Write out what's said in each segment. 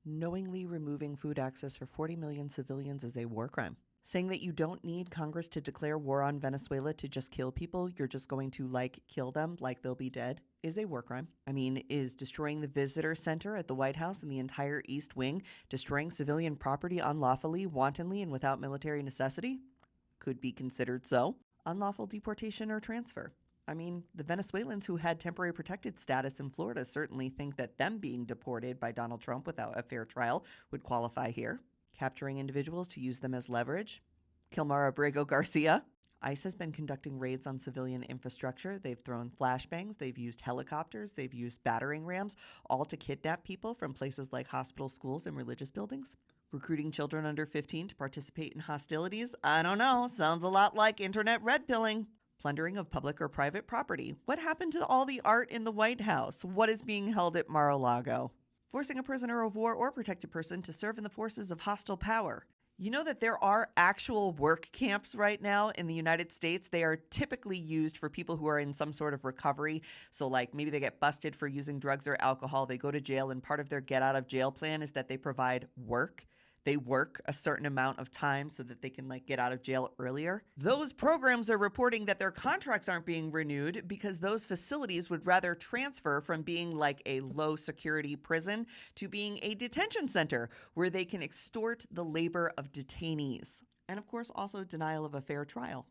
knowingly removing food access for 40 million civilians is a war crime. Saying that you don't need Congress to declare war on Venezuela to just kill people, you're just going to kill them like they'll be dead, is a war crime. I mean, is destroying the visitor center at the White House and the entire East Wing, destroying civilian property unlawfully, wantonly, and without military necessity? Could be considered so. Unlawful deportation or transfer. I mean, the Venezuelans who had temporary protected status in Florida certainly think that them being deported by Donald Trump without a fair trial would qualify here. Capturing individuals to use them as leverage. Kilmar Abrego Garcia. ICE has been conducting raids on civilian infrastructure. They've thrown flashbangs, they've used helicopters, they've used battering rams, all to kidnap people from places like hospitals, schools, and religious buildings. Recruiting children under 15 to participate in hostilities? I don't know. Sounds a lot like internet red pilling. Plundering of public or private property. What happened to all the art in the White House? What is being held at Mar-a-Lago? Forcing a prisoner of war or protected person to serve in the forces of hostile power. You know that there are actual work camps right now in the United States. They are typically used for people who are in some sort of recovery. So maybe they get busted for using drugs or alcohol. They go to jail, and part of their get out of jail plan is that they provide work. They work a certain amount of time so that they can get out of jail earlier. Those programs are reporting that their contracts aren't being renewed because those facilities would rather transfer from being a low security prison to being a detention center where they can extort the labor of detainees. And of course, also denial of a fair trial.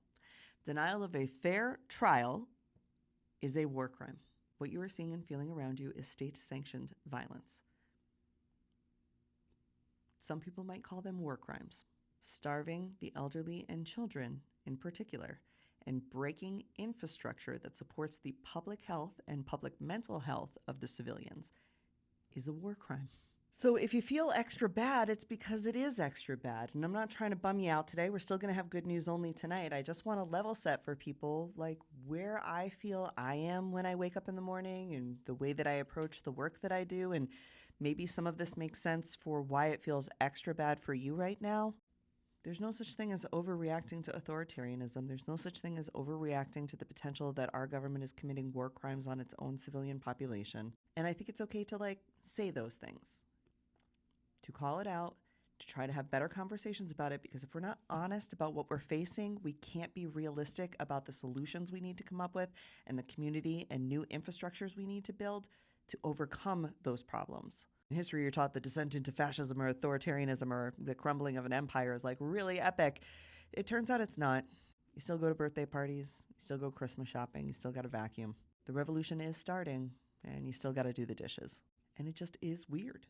Denial of a fair trial is a war crime. What you are seeing and feeling around you is state-sanctioned violence. Some people might call them war crimes. Starving the elderly and children in particular, and breaking infrastructure that supports the public health and public mental health of the civilians is a war crime. So if you feel extra bad, it's because it is extra bad. And I'm not trying to bum you out today. We're still going to have good news only tonight. I just want to level set for people where I feel I am when I wake up in the morning and the way that I approach the work that I do. And maybe some of this makes sense for why it feels extra bad for you right now. There's no such thing as overreacting to authoritarianism. There's no such thing as overreacting to the potential that our government is committing war crimes on its own civilian population. And I think it's okay to say those things, to call it out, to try to have better conversations about it, because if we're not honest about what we're facing, we can't be realistic about the solutions we need to come up with and the community and new infrastructures we need to build to overcome those problems. In history, you're taught the descent into fascism or authoritarianism or the crumbling of an empire is really epic. It turns out it's not. You still go to birthday parties, you still go Christmas shopping, you still got to vacuum. The revolution is starting, and you still got to do the dishes. And it just is weird.